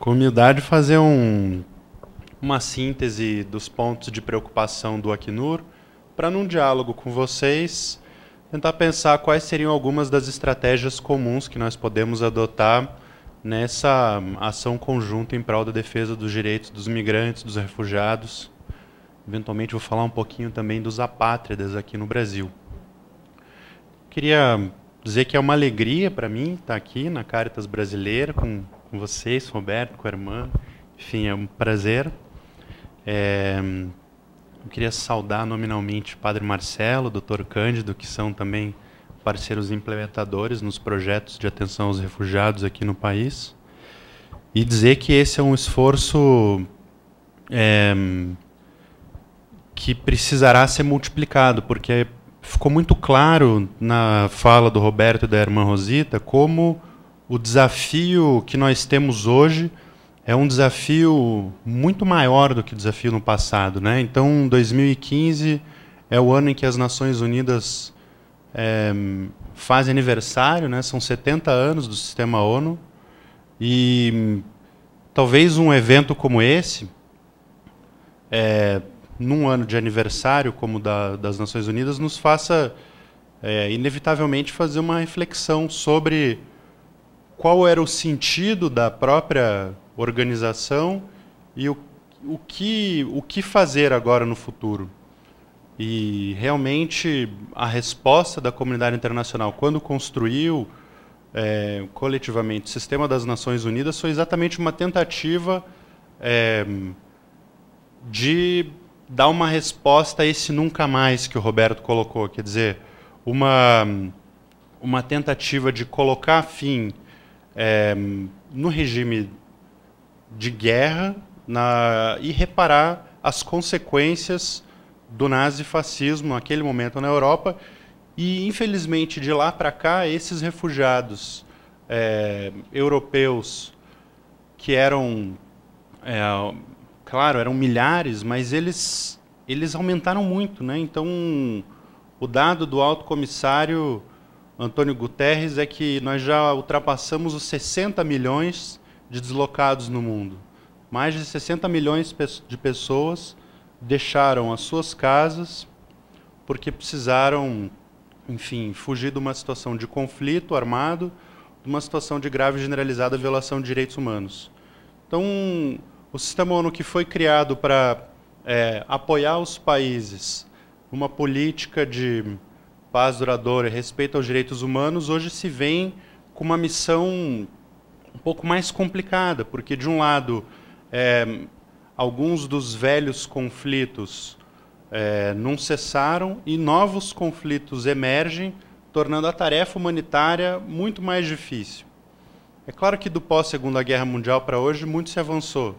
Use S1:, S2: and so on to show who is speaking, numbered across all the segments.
S1: com humildade, fazer uma síntese dos pontos de preocupação do Acnur, para, num diálogo com vocês, tentar pensar quais seriam algumas das estratégias comuns que nós podemos adotar nessa ação conjunta em prol da defesa dos direitos dos migrantes, dos refugiados. Eventualmente vou falar um pouquinho também dos apátridas aqui no Brasil. Queria dizer que é uma alegria para mim estar aqui na Caritas Brasileira com vocês, Roberto, com a irmã. Enfim, é um prazer. Eu queria saudar nominalmente o Padre Marcelo, o Dr. Cândido, que são também parceiros implementadores nos projetos de atenção aos refugiados aqui no país. E dizer que esse é um esforço que precisará ser multiplicado, porque ficou muito claro na fala do Roberto e da irmã Rosita como o desafio que nós temos hoje é um desafio muito maior do que o desafio no passado, né? Então, 2015 é o ano em que as Nações Unidas fazem aniversário, né? São 70 anos do Sistema ONU, e talvez um evento como esse, num ano de aniversário como das Nações Unidas, nos faça inevitavelmente fazer uma reflexão sobre qual era o sentido da própria organização e o que fazer agora no futuro. E realmente a resposta da comunidade internacional, quando construiu coletivamente o Sistema das Nações Unidas, foi exatamente uma tentativa de dar uma resposta a esse nunca mais que o Roberto colocou, quer dizer, uma tentativa de colocar fim no regime de guerra e reparar as consequências do nazifascismo naquele momento na Europa. E, infelizmente, de lá para cá, esses refugiados europeus, que eram, claro, eram milhares, mas eles aumentaram muito, né? Então, o dado do alto comissário Antônio Guterres é que nós já ultrapassamos os 60 milhões de deslocados no mundo. Mais de 60 milhões de pessoas deixaram as suas casas porque precisaram, enfim, fugir de uma situação de conflito armado, de uma situação de grave e generalizada violação de direitos humanos. Então, o Sistema ONU, que foi criado para apoiar os países numa política de paz duradoura e respeito aos direitos humanos, hoje se vem com uma missão um pouco mais complicada, porque, de um lado, alguns dos velhos conflitos não cessaram e novos conflitos emergem, tornando a tarefa humanitária muito mais difícil. É claro que do pós-Segunda Guerra Mundial para hoje muito se avançou,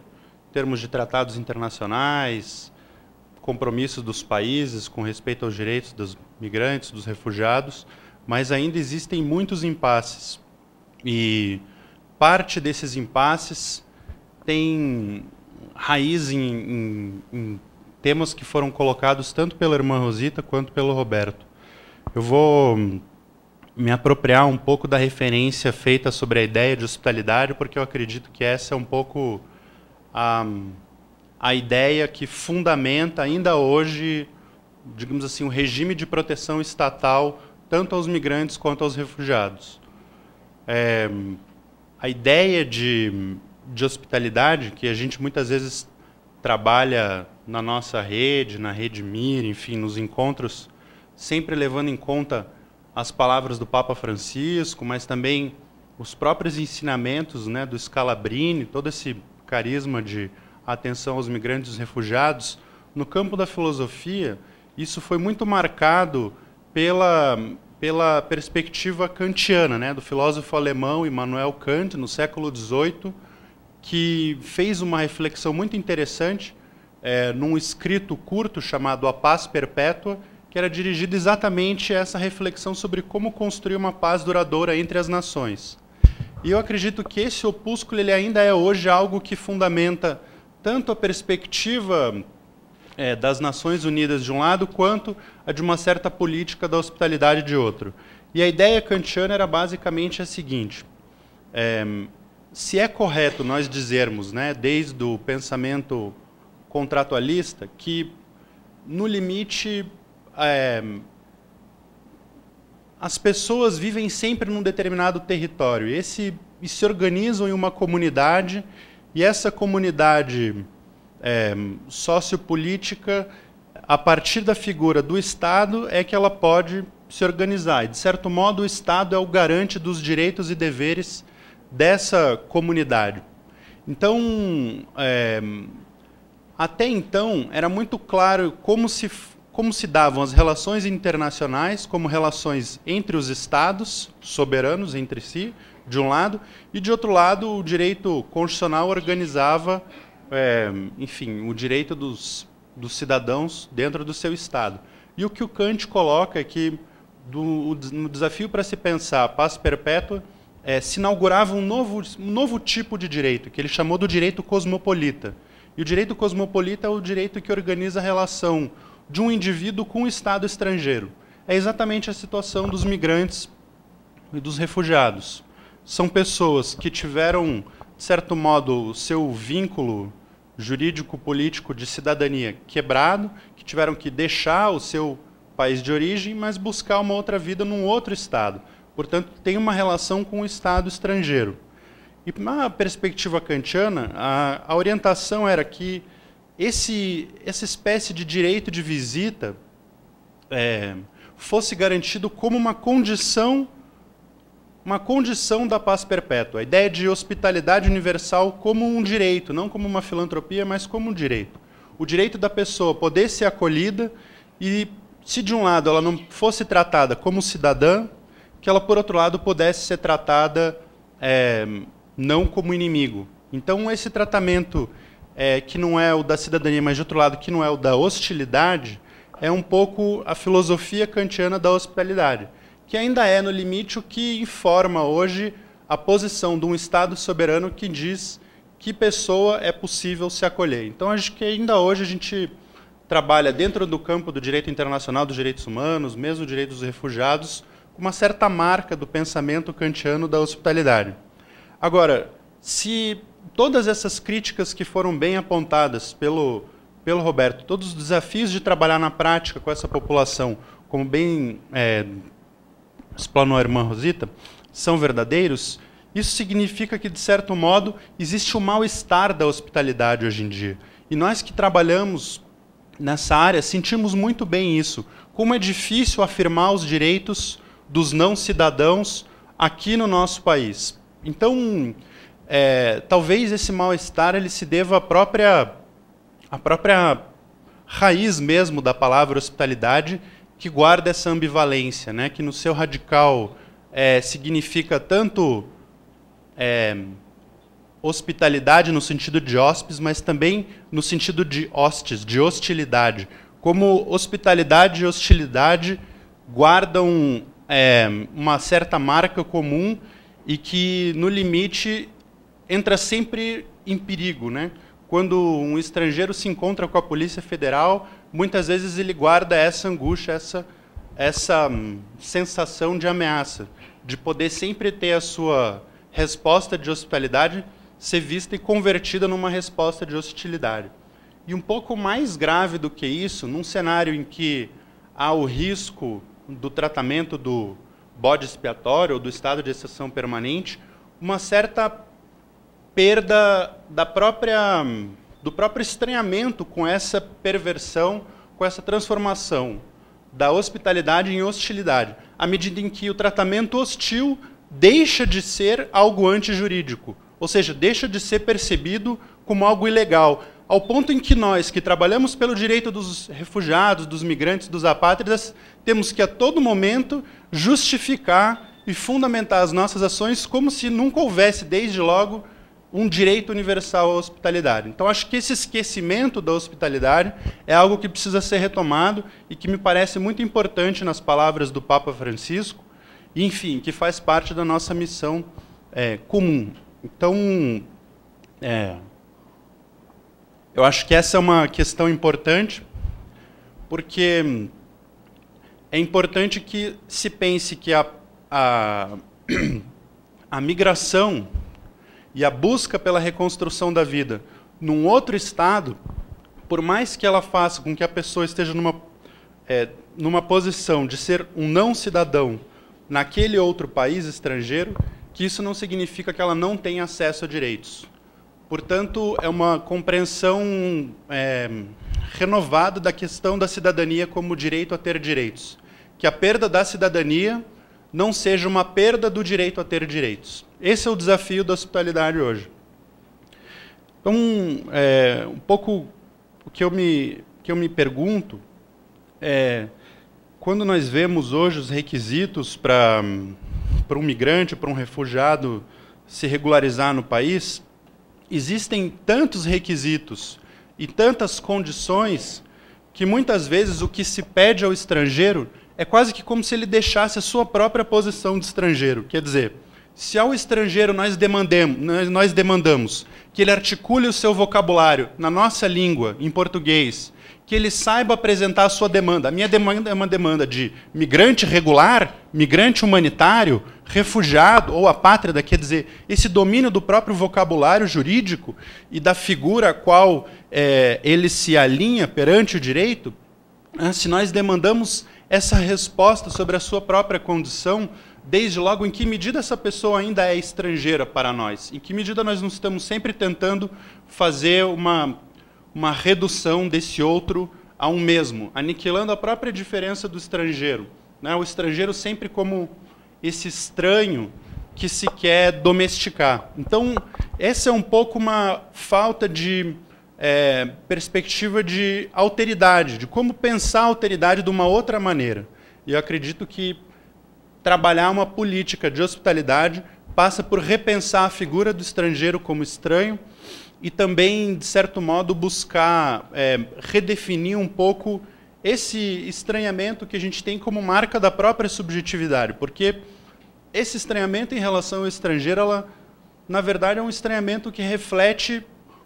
S1: em termos de tratados internacionais, compromissos dos países com respeito aos direitos dos migrantes, dos refugiados, mas ainda existem muitos impasses. E parte desses impasses tem raiz em temas que foram colocados tanto pela irmã Rosita quanto pelo Roberto. Eu vou me apropriar um pouco da referência feita sobre a ideia de hospitalidade, porque eu acredito que essa é um pouco a ideia que fundamenta ainda hoje, digamos assim, o regime de proteção estatal tanto aos migrantes quanto aos refugiados. A ideia de hospitalidade, que a gente muitas vezes trabalha na nossa rede, na Rede Mir, enfim, nos encontros, sempre levando em conta as palavras do Papa Francisco, mas também os próprios ensinamentos, né, do Scalabrini, todo esse carisma de atenção aos migrantes e refugiados. No campo da filosofia, isso foi muito marcado pela perspectiva kantiana, né, do filósofo alemão Immanuel Kant, no século XVIII, que fez uma reflexão muito interessante num escrito curto chamado A Paz Perpétua, que era dirigido exatamente a essa reflexão sobre como construir uma paz duradoura entre as nações. E eu acredito que esse opúsculo ele ainda é hoje algo que fundamenta tanto a perspectiva das Nações Unidas de um lado, quanto a de uma certa política da hospitalidade de outro. E a ideia kantiana era basicamente a seguinte: se é correto nós dizermos, né, desde o pensamento contratualista, que, no limite, as pessoas vivem sempre num determinado território e se organizam em uma comunidade, e essa comunidade sociopolítica, a partir da figura do Estado, é que ela pode se organizar. E, de certo modo, o Estado é o garante dos direitos e deveres dessa comunidade. Então, até então, era muito claro como se davam as relações internacionais, como relações entre os Estados soberanos entre si, de um lado, e, de outro lado, o direito constitucional organizava, enfim, o direito dos cidadãos dentro do seu Estado. E o que o Kant coloca é que, no desafio para se pensar a paz perpétua, se inaugurava um novo tipo de direito, que ele chamou do direito cosmopolita. E o direito cosmopolita é o direito que organiza a relação de um indivíduo com o Estado estrangeiro. É exatamente a situação dos migrantes e dos refugiados. São pessoas que tiveram, de certo modo, o seu vínculo jurídico-político de cidadania quebrado, que tiveram que deixar o seu país de origem, mas buscar uma outra vida num outro Estado. Portanto, tem uma relação com o Estado estrangeiro. E, na perspectiva kantiana, a orientação era que essa espécie de direito de visita fosse garantido como uma condição da paz perpétua. A ideia de hospitalidade universal como um direito, não como uma filantropia, mas como um direito. O direito da pessoa poder ser acolhida e, se de um lado ela não fosse tratada como cidadã, que ela, por outro lado, pudesse ser tratada não como inimigo. Então, esse tratamento que não é o da cidadania, mas, de outro lado, que não é o da hostilidade, é um pouco a filosofia kantiana da hospitalidade, que ainda é, no limite, o que informa hoje a posição de um Estado soberano que diz que pessoa é possível se acolher. Então, acho que ainda hoje a gente trabalha dentro do campo do direito internacional dos direitos humanos, mesmo o direito dos refugiados, com uma certa marca do pensamento kantiano da hospitalidade. Agora, se todas essas críticas que foram bem apontadas pelo Roberto, todos os desafios de trabalhar na prática com essa população, como bem explanou a irmã Rosita, são verdadeiros, isso significa que, de certo modo, existe um mal-estar da hospitalidade hoje em dia. E nós que trabalhamos nessa área sentimos muito bem isso. Como é difícil afirmar os direitos dos não-cidadãos aqui no nosso país. Então, talvez esse mal-estar ele se deva à própria raiz mesmo da palavra hospitalidade, que guarda essa ambivalência, né? Que no seu radical significa tanto hospitalidade no sentido de hóspedes, mas também no sentido de hostes, de hostilidade. Como hospitalidade e hostilidade guardam uma certa marca comum e que, no limite, entra sempre em perigo, né? Quando um estrangeiro se encontra com a Polícia Federal, muitas vezes ele guarda essa angústia, essa sensação de ameaça, de poder sempre ter a sua resposta de hospitalidade ser vista e convertida numa resposta de hostilidade. E um pouco mais grave do que isso, num cenário em que há o risco do tratamento do bode expiatório ou do estado de exceção permanente, uma certa perda do próprio estranhamento com essa perversão, com essa transformação da hospitalidade em hostilidade, à medida em que o tratamento hostil deixa de ser algo antijurídico, ou seja, deixa de ser percebido como algo ilegal, ao ponto em que nós, que trabalhamos pelo direito dos refugiados, dos migrantes, dos apátridas, temos que, a todo momento, justificar e fundamentar as nossas ações como se nunca houvesse, desde logo, um direito universal à hospitalidade. Então, acho que esse esquecimento da hospitalidade é algo que precisa ser retomado e que me parece muito importante nas palavras do Papa Francisco, e, enfim, que faz parte da nossa missão comum. Então, eu acho que essa é uma questão importante, porque é importante que se pense que a migração e a busca pela reconstrução da vida num outro estado, por mais que ela faça com que a pessoa esteja numa posição de ser um não cidadão naquele outro país estrangeiro, que isso não significa que ela não tenha acesso a direitos. Portanto, é uma compreensão renovada da questão da cidadania como direito a ter direitos. Que a perda da cidadania não seja uma perda do direito a ter direitos. Esse é o desafio da hospitalidade hoje. Então, um pouco o que eu me pergunto é, quando nós vemos hoje os requisitos para um migrante, para um refugiado se regularizar no país, existem tantos requisitos e tantas condições que muitas vezes o que se pede ao estrangeiro é quase que como se ele deixasse a sua própria posição de estrangeiro. Quer dizer, se ao estrangeiro nós demandamos que ele articule o seu vocabulário na nossa língua, em português, que ele saiba apresentar a sua demanda. A minha demanda é uma demanda de migrante regular, migrante humanitário, refugiado ou apátrida, quer dizer, esse domínio do próprio vocabulário jurídico e da figura a qual ele se alinha perante o direito, se nós demandamos essa resposta sobre a sua própria condição, desde logo em que medida essa pessoa ainda é estrangeira para nós, em que medida nós não estamos sempre tentando fazer uma redução desse outro a um mesmo, aniquilando a própria diferença do estrangeiro, né? O estrangeiro sempre como esse estranho que se quer domesticar. Então, essa é um pouco uma falta de perspectiva de alteridade, de como pensar a alteridade de uma outra maneira. E eu acredito que trabalhar uma política de hospitalidade passa por repensar a figura do estrangeiro como estranho e também, de certo modo, buscar redefinir um pouco esse estranhamento que a gente tem como marca da própria subjetividade, porque esse estranhamento em relação ao estrangeiro, na verdade, é um estranhamento que reflete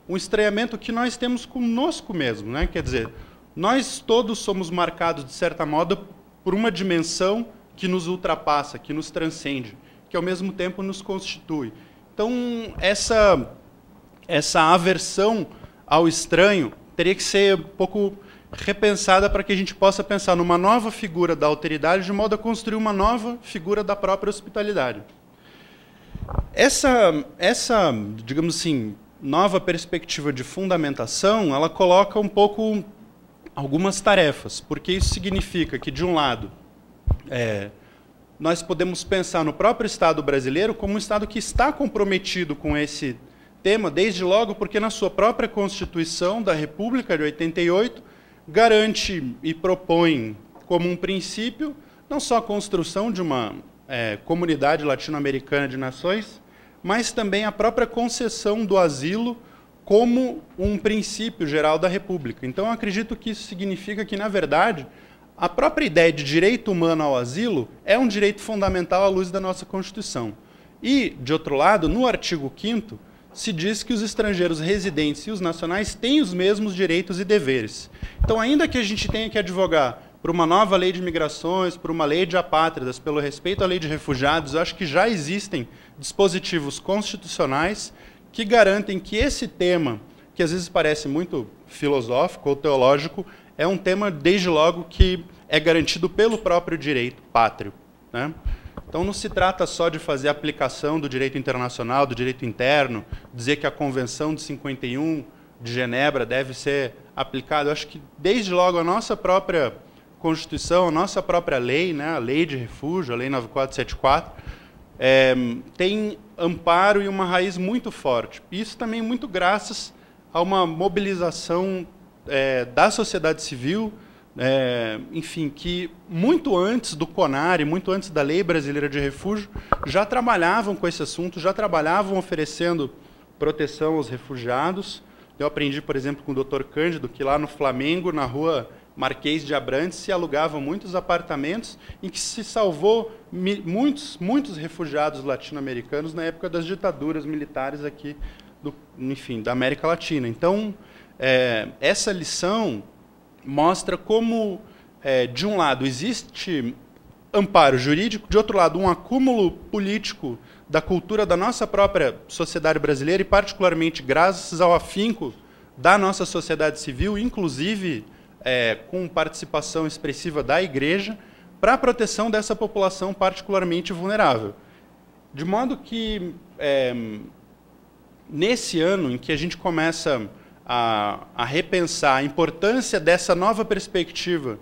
S1: um estranhamento que nós temos conosco mesmo, né? Quer dizer, nós todos somos marcados, de certa modo, por uma dimensão que nos ultrapassa, que nos transcende, que, ao mesmo tempo, nos constitui. Então, essa aversão ao estranho teria que ser um pouco repensada para que a gente possa pensar numa nova figura da alteridade, de modo a construir uma nova figura da própria hospitalidade. Essa digamos assim, nova perspectiva de fundamentação, ela coloca um pouco algumas tarefas, porque isso significa que, de um lado, nós podemos pensar no próprio Estado brasileiro como um Estado que está comprometido com esse tema, desde logo porque na sua própria Constituição da República de 88 garante e propõe como um princípio não só a construção de uma comunidade latino-americana de nações, mas também a própria concessão do asilo como um princípio geral da República. Então, eu acredito que isso significa que, na verdade, a própria ideia de direito humano ao asilo é um direito fundamental à luz da nossa Constituição. E, de outro lado, no artigo 5º, se diz que os estrangeiros residentes e os nacionais têm os mesmos direitos e deveres. Então, ainda que a gente tenha que advogar por uma nova lei de migrações, por uma lei de apátridas, pelo respeito à lei de refugiados, eu acho que já existem dispositivos constitucionais que garantem que esse tema, que às vezes parece muito filosófico ou teológico, é um tema, desde logo, que é garantido pelo próprio direito pátrio, né? Então, não se trata só de fazer aplicação do direito internacional, do direito interno, dizer que a Convenção de 51 de Genebra deve ser aplicada. Eu acho que, desde logo, a nossa própria Constituição, a nossa própria lei, né, a Lei de Refúgio, a Lei 9474, tem amparo e uma raiz muito forte. Isso também muito graças a uma mobilização da sociedade civil, enfim, que muito antes do CONAR, muito antes da Lei Brasileira de Refúgio, já trabalhavam com esse assunto, já trabalhavam oferecendo proteção aos refugiados. Eu aprendi, por exemplo, com o Dr. Cândido, que lá no Flamengo, na rua Marquês de Abrantes, se alugavam muitos apartamentos em que se salvou muitos refugiados latino-americanos na época das ditaduras militares aqui, enfim, da América Latina. Então, essa lição mostra como, de um lado, existe amparo jurídico, de outro lado, um acúmulo político da cultura da nossa própria sociedade brasileira e, particularmente, graças ao afinco da nossa sociedade civil, inclusive com participação expressiva da Igreja, para a proteção dessa população particularmente vulnerável. De modo que, nesse ano em que a gente começa a repensar a importância dessa nova perspectiva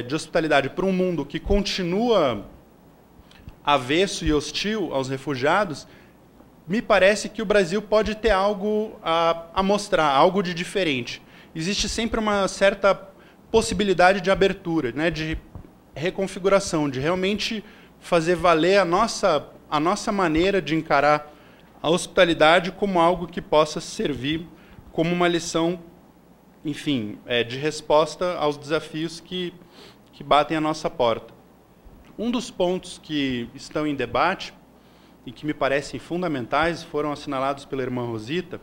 S1: de hospitalidade para um mundo que continua avesso e hostil aos refugiados, me parece que o Brasil pode ter algo a mostrar, algo de diferente. Existe sempre uma certa possibilidade de abertura, né, de reconfiguração, de realmente fazer valer a nossa maneira de encarar a hospitalidade como algo que possa servir como uma lição, enfim, de resposta aos desafios que batem à nossa porta. Um dos pontos que estão em debate e que me parecem fundamentais, foram assinalados pela irmã Rosita,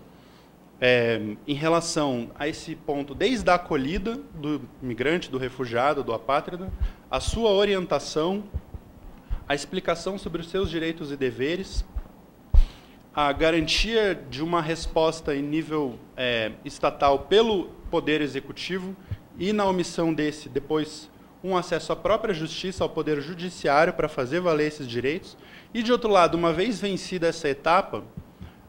S1: em relação a esse ponto, desde a acolhida do migrante, do refugiado, do apátrida, a sua orientação, a explicação sobre os seus direitos e deveres, a garantia de uma resposta em nível estatal pelo Poder Executivo e, na omissão desse, depois, um acesso à própria justiça, ao Poder Judiciário, para fazer valer esses direitos. E, de outro lado, uma vez vencida essa etapa,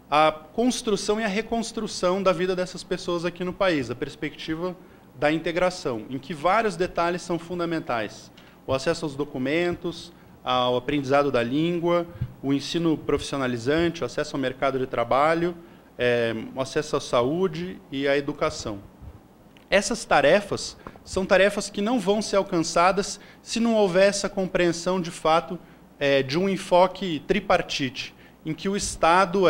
S1: a construção e a reconstrução da vida dessas pessoas aqui no país, a perspectiva da integração, em que vários detalhes são fundamentais. O acesso aos documentos, ao aprendizado da língua, o ensino profissionalizante, o acesso ao mercado de trabalho, o acesso à saúde e à educação. Essas tarefas são tarefas que não vão ser alcançadas se não houver essa compreensão, de fato, de um enfoque tripartite, em que o Estado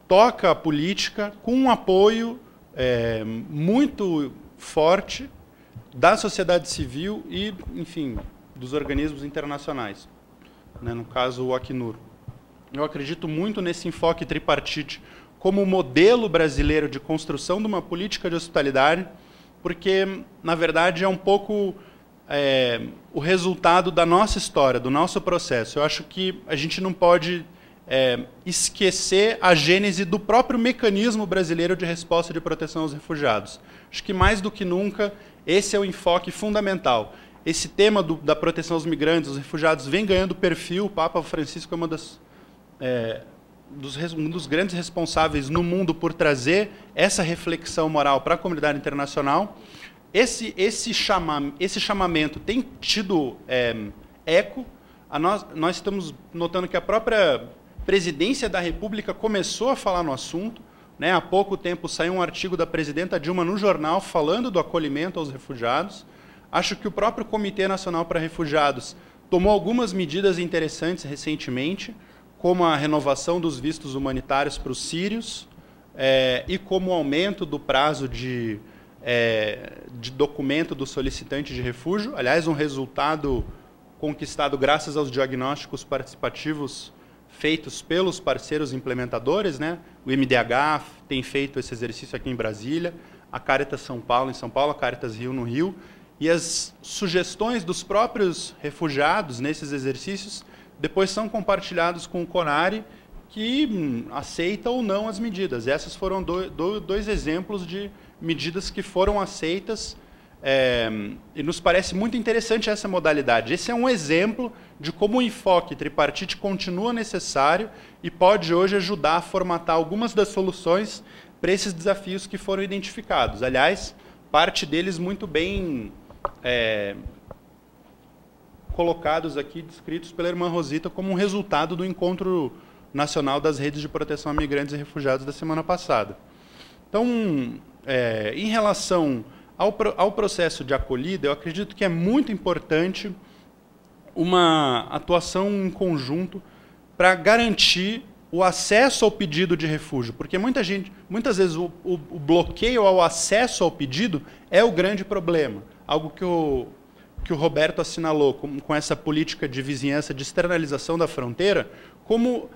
S1: toca a política com um apoio muito forte da sociedade civil e, enfim, dos organismos internacionais, né, no caso o Acnur. Eu acredito muito nesse enfoque tripartite como modelo brasileiro de construção de uma política de hospitalidade, porque, na verdade, é um pouco o resultado da nossa história, do nosso processo. Eu acho que a gente não pode esquecer a gênese do próprio mecanismo brasileiro de resposta de proteção aos refugiados. Acho que, mais do que nunca, esse é o enfoque fundamental. Esse tema da proteção aos migrantes, aos refugiados, vem ganhando perfil. O Papa Francisco é um dos grandes responsáveis no mundo por trazer essa reflexão moral para a comunidade internacional. Esse chamamento tem tido eco. Nós estamos notando que a própria presidência da República começou a falar no assunto, né? Há pouco tempo saiu um artigo da presidenta Dilma no jornal falando do acolhimento aos refugiados. Acho que o próprio Comitê Nacional para Refugiados tomou algumas medidas interessantes recentemente, como a renovação dos vistos humanitários para os sírios e como o aumento do prazo de documento do solicitante de refúgio. Aliás, um resultado conquistado graças aos diagnósticos participativos feitos pelos parceiros implementadores, né? O MDH tem feito esse exercício aqui em Brasília, a Caritas São Paulo em São Paulo, a Caritas Rio no Rio, e as sugestões dos próprios refugiados nesses exercícios depois são compartilhados com o CONARE, que aceita ou não as medidas. Essas foram dois exemplos de medidas que foram aceitas, e nos parece muito interessante essa modalidade. Esse é um exemplo de como o enfoque tripartite continua necessário e pode hoje ajudar a formatar algumas das soluções para esses desafios que foram identificados. Aliás, parte deles muito bem colocados aqui, descritos pela irmã Rosita, como um resultado do Encontro Nacional das Redes de Proteção a Migrantes e Refugiados da semana passada. Então, em relação ao processo de acolhida, eu acredito que é muito importante uma atuação em conjunto para garantir o acesso ao pedido de refúgio, porque muitas vezes o bloqueio ao acesso ao pedido é o grande problema, algo que o Roberto assinalou com essa política de vizinhança, de externalização da fronteira, como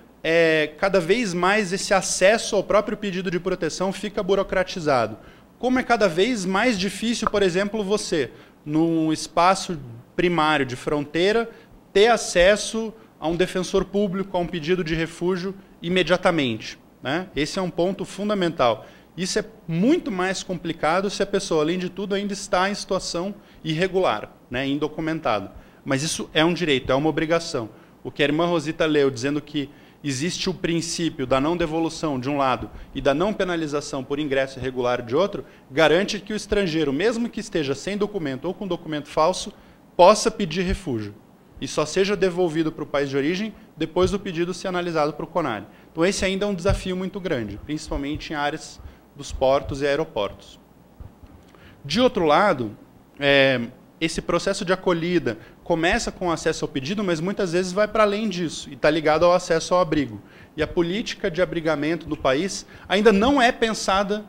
S1: cada vez mais esse acesso ao próprio pedido de proteção fica burocratizado. Como é cada vez mais difícil, por exemplo, você, num espaço primário de fronteira, ter acesso a um defensor público, a um pedido de refúgio imediatamente, né? Esse é um ponto fundamental. Isso é muito mais complicado se a pessoa, além de tudo, ainda está em situação irregular, né, indocumentado. Mas isso é um direito, é uma obrigação. O que a irmã Rosita leu, dizendo que existe o princípio da não devolução de um lado e da não penalização por ingresso irregular de outro, garante que o estrangeiro, mesmo que esteja sem documento ou com documento falso, possa pedir refúgio. E só seja devolvido para o país de origem depois do pedido ser analisado para o CONARE. Então esse ainda é um desafio muito grande, principalmente em áreas dos portos e aeroportos. De outro lado, esse processo de acolhida começa com acesso ao pedido, mas muitas vezes vai para além disso e está ligado ao acesso ao abrigo. E a política de abrigamento do país ainda não é pensada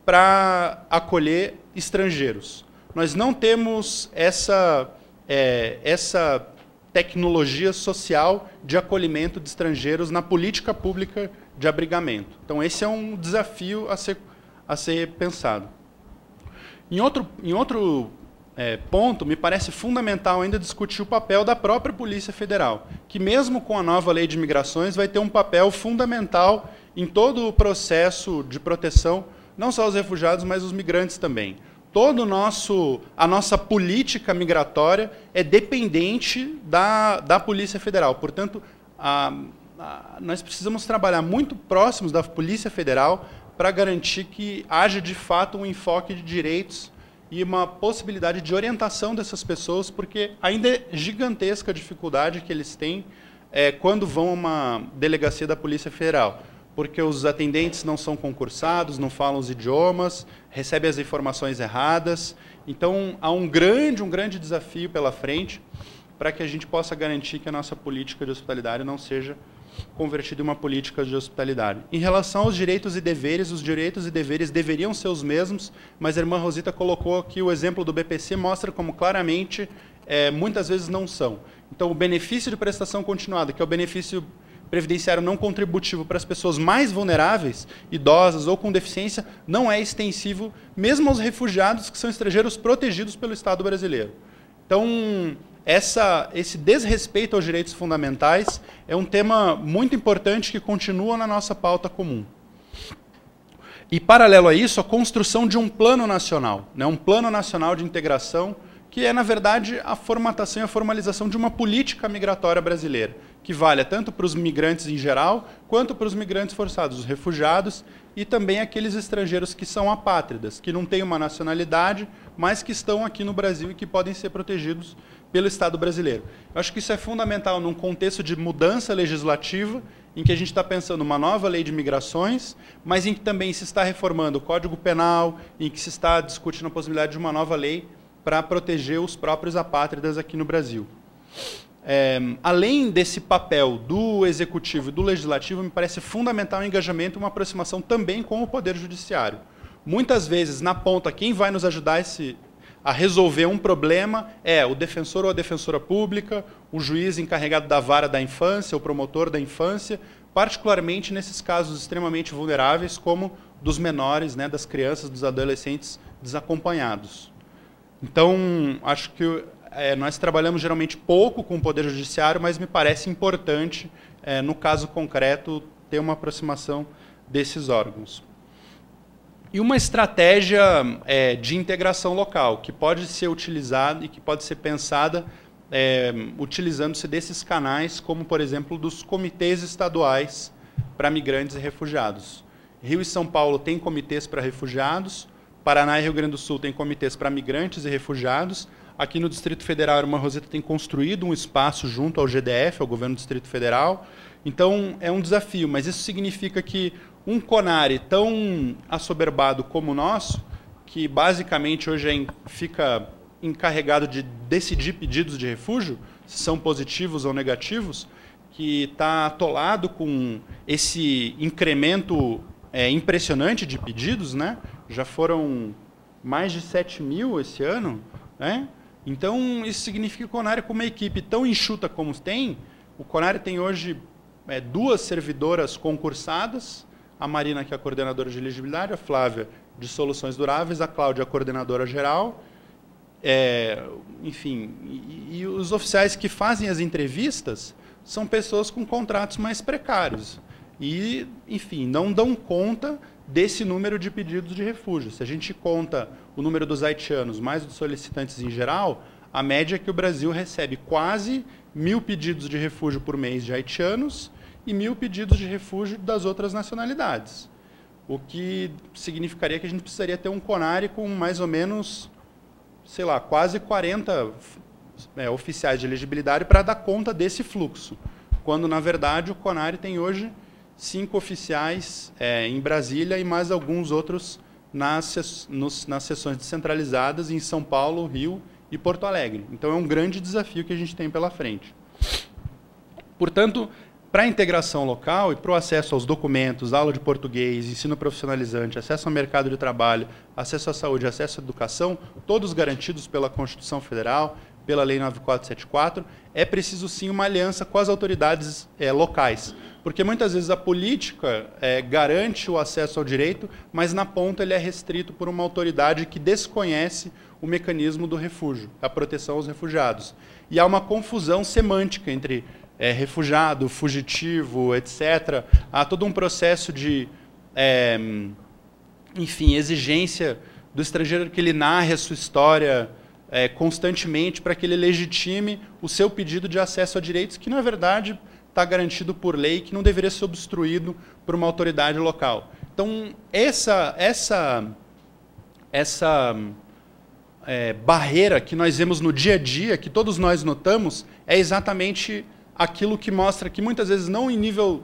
S1: para acolher estrangeiros. Nós não temos essa tecnologia social de acolhimento de estrangeiros na política pública de abrigamento. Então, esse é um desafio a ser pensado. Em outro ponto, me parece fundamental ainda discutir o papel da própria Polícia Federal, que mesmo com a nova lei de migrações vai ter um papel fundamental em todo o processo de proteção, não só aos refugiados, mas os migrantes também. A nossa política migratória é dependente da Polícia Federal. Portanto, nós precisamos trabalhar muito próximos da Polícia Federal para garantir que haja, de fato, um enfoque de direitos e uma possibilidade de orientação dessas pessoas, porque ainda é gigantesca a dificuldade que eles têm quando vão a uma delegacia da Polícia Federal. Porque os atendentes não são concursados, não falam os idiomas, recebem as informações erradas. Então, há um grande desafio pela frente para que a gente possa garantir que a nossa política de hospitalidade não seja convertida em uma política de hospitalidade. Em relação aos direitos e deveres, os direitos e deveres deveriam ser os mesmos, mas a irmã Rosita colocou aqui o exemplo do BPC, mostra como claramente muitas vezes não são. Então, o benefício de prestação continuada, que é o benefício previdenciário não contributivo para as pessoas mais vulneráveis, idosas ou com deficiência, não é extensivo mesmo aos refugiados que são estrangeiros protegidos pelo Estado brasileiro. Então, esse desrespeito aos direitos fundamentais é um tema muito importante que continua na nossa pauta comum. E, paralelo a isso, a construção de um plano nacional, né, um plano nacional de integração, que é, na verdade, a formatação e a formalização de uma política migratória brasileira, que valha tanto para os migrantes em geral, quanto para os migrantes forçados, os refugiados, e também aqueles estrangeiros que são apátridas, que não têm uma nacionalidade, mas que estão aqui no Brasil e que podem ser protegidos pelo Estado brasileiro. Eu acho que isso é fundamental num contexto de mudança legislativa, em que a gente está pensando uma nova lei de migrações, mas em que também se está reformando o Código Penal, em que se está discutindo a possibilidade de uma nova lei para proteger os próprios apátridas aqui no Brasil. Além desse papel do Executivo e do Legislativo, me parece fundamental o engajamento e uma aproximação também com o Poder Judiciário. Muitas vezes, na ponta, quem vai nos ajudar a resolver um problema é o defensor ou a defensora pública, o juiz encarregado da vara da infância, o promotor da infância, particularmente nesses casos extremamente vulneráveis, como dos menores, né, das crianças, dos adolescentes desacompanhados. Então, acho que nós trabalhamos geralmente pouco com o Poder Judiciário, mas me parece importante, no caso concreto, ter uma aproximação desses órgãos. E uma estratégia de integração local, que pode ser utilizada e que pode ser pensada utilizando-se desses canais, como, por exemplo, dos comitês estaduais para migrantes e refugiados. Rio e São Paulo têm comitês para refugiados, Paraná e Rio Grande do Sul têm comitês para migrantes e refugiados. Aqui no Distrito Federal, a irmã Rosita tem construído um espaço junto ao GDF, ao Governo do Distrito Federal. Então, é um desafio, mas isso significa que um CONARE tão assoberbado como o nosso, que basicamente hoje fica encarregado de decidir pedidos de refúgio, se são positivos ou negativos, que está atolado com esse incremento impressionante de pedidos, né? Já foram mais de 7 mil esse ano, né? Então, isso significa que o CONARE, com uma equipe tão enxuta como tem, o CONARE tem hoje 2 servidoras concursadas, a Marina, que é a coordenadora de elegibilidade, a Flávia, de soluções duráveis, a Cláudia, a coordenadora geral, enfim, e os oficiais que fazem as entrevistas são pessoas com contratos mais precários e, enfim, não dão conta desse número de pedidos de refúgio. Se a gente conta o número dos haitianos mais dos solicitantes em geral, a média é que o Brasil recebe quase 1.000 pedidos de refúgio por mês de haitianos e 1.000 pedidos de refúgio das outras nacionalidades. O que significaria que a gente precisaria ter um CONARE com mais ou menos, sei lá, quase 40 oficiais de elegibilidade para dar conta desse fluxo. Quando, na verdade, o CONARE tem hoje 5 oficiais em Brasília e mais alguns outros nas seções descentralizadas em São Paulo, Rio e Porto Alegre. Então, é um grande desafio que a gente tem pela frente. Portanto, para a integração local e para o acesso aos documentos, aula de português, ensino profissionalizante, acesso ao mercado de trabalho, acesso à saúde, acesso à educação, todos garantidos pela Constituição Federal, pela Lei 9474, é preciso sim uma aliança com as autoridades locais. Porque muitas vezes a política garante o acesso ao direito, mas na ponta ele é restrito por uma autoridade que desconhece o mecanismo do refúgio, a proteção aos refugiados. E há uma confusão semântica entre refugiado, fugitivo, etc. Há todo um processo de, enfim, exigência do estrangeiro que ele narre a sua história constantemente para que ele legitime o seu pedido de acesso a direitos que, na verdade, está garantido por lei, que não deveria ser obstruído por uma autoridade local. Então, essa barreira que nós vemos no dia a dia, que todos nós notamos, é exatamente aquilo que mostra que, muitas vezes, não em nível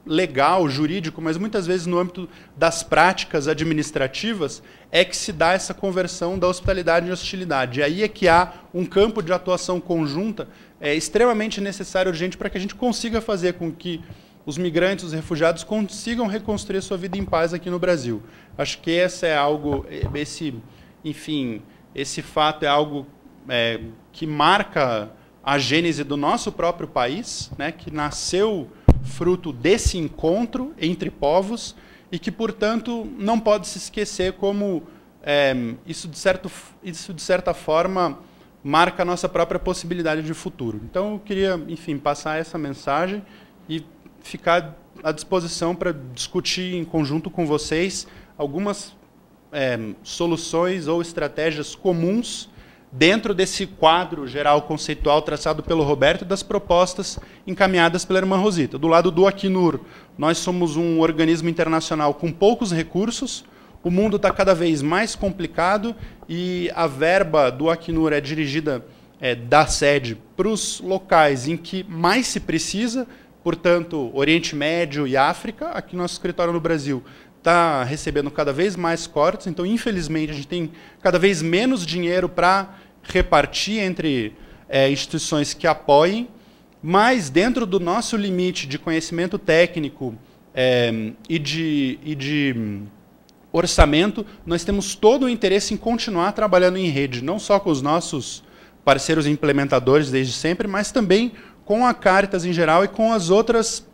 S1: legal, jurídico, mas muitas vezes no âmbito das práticas administrativas, é que se dá essa conversão da hospitalidade em hostilidade. E aí é que há um campo de atuação conjunta extremamente necessário e urgente para que a gente consiga fazer com que os migrantes, os refugiados, consigam reconstruir a sua vida em paz aqui no Brasil. Acho que esse é algo, enfim, esse fato é algo que marca a gênese do nosso próprio país, né, que nasceu fruto desse encontro entre povos e que, portanto, não pode se esquecer como isso, de certa forma, marca a nossa própria possibilidade de futuro. Então, eu queria, enfim, passar essa mensagem e ficar à disposição para discutir em conjunto com vocês algumas soluções ou estratégias comuns dentro desse quadro geral conceitual traçado pelo Roberto e das propostas encaminhadas pela irmã Rosita. Do lado do Acnur, nós somos um organismo internacional com poucos recursos, o mundo está cada vez mais complicado e a verba do Acnur é dirigida da sede para os locais em que mais se precisa, portanto, Oriente Médio e África. Aqui nosso escritório no Brasil está recebendo cada vez mais cortes, então, infelizmente, a gente tem cada vez menos dinheiro para repartir entre instituições que apoiem, mas dentro do nosso limite de conhecimento técnico e de orçamento, nós temos todo o interesse em continuar trabalhando em rede, não só com os nossos parceiros implementadores desde sempre, mas também com a Caritas em geral e com as outras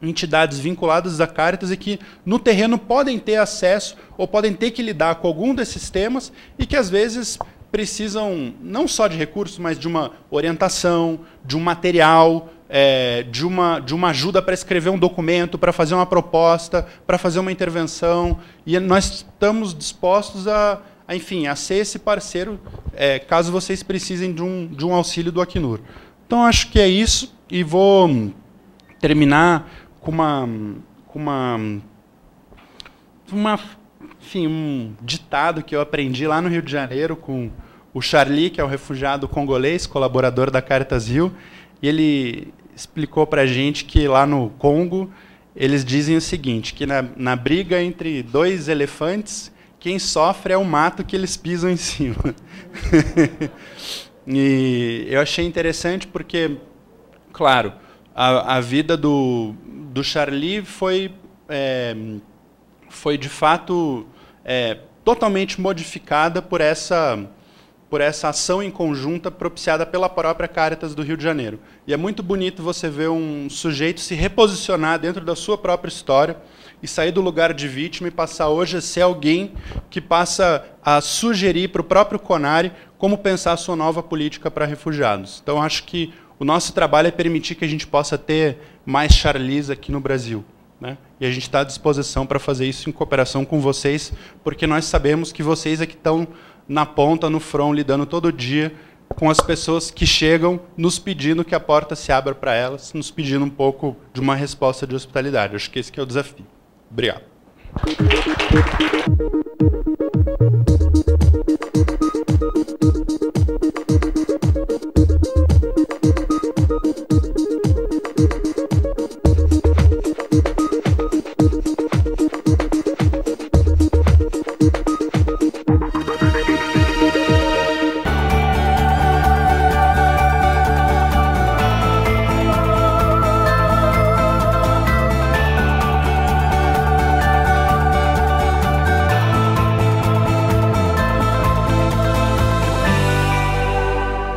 S1: entidades vinculadas à Caritas e que no terreno podem ter acesso ou podem ter que lidar com algum desses temas e que às vezes precisam não só de recursos, mas de uma orientação, de um material, de uma ajuda para escrever um documento, para fazer uma proposta, para fazer uma intervenção. E nós estamos dispostos enfim, a ser esse parceiro, caso vocês precisem de um auxílio do Acnur. Então, acho que é isso e vou terminar com enfim, um ditado que eu aprendi lá no Rio de Janeiro com o Charlie, que é um refugiado congolês, colaborador da Caritas Rio, e ele explicou para a gente que lá no Congo eles dizem o seguinte, que na briga entre dois elefantes, quem sofre é o mato que eles pisam em cima. E eu achei interessante porque, claro, a vida do Charlie foi de fato totalmente modificada por essa por essa ação em conjunta propiciada pela própria Caritas do Rio de Janeiro. E é muito bonito você ver um sujeito se reposicionar dentro da sua própria história e sair do lugar de vítima e passar hoje a ser alguém que passa a sugerir para o próprio CONARE como pensar a sua nova política para refugiados. Então, acho que o nosso trabalho é permitir que a gente possa ter mais Charlies aqui no Brasil, né? E a gente está à disposição para fazer isso em cooperação com vocês, porque nós sabemos que vocês é que estão na ponta, no front, lidando todo dia com as pessoas que chegam nos pedindo que a porta se abra para elas, nos pedindo um pouco de uma resposta de hospitalidade. Acho que esse que é o desafio. Obrigado.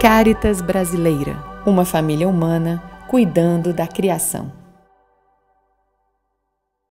S2: Caritas Brasileira, uma família humana cuidando da criação.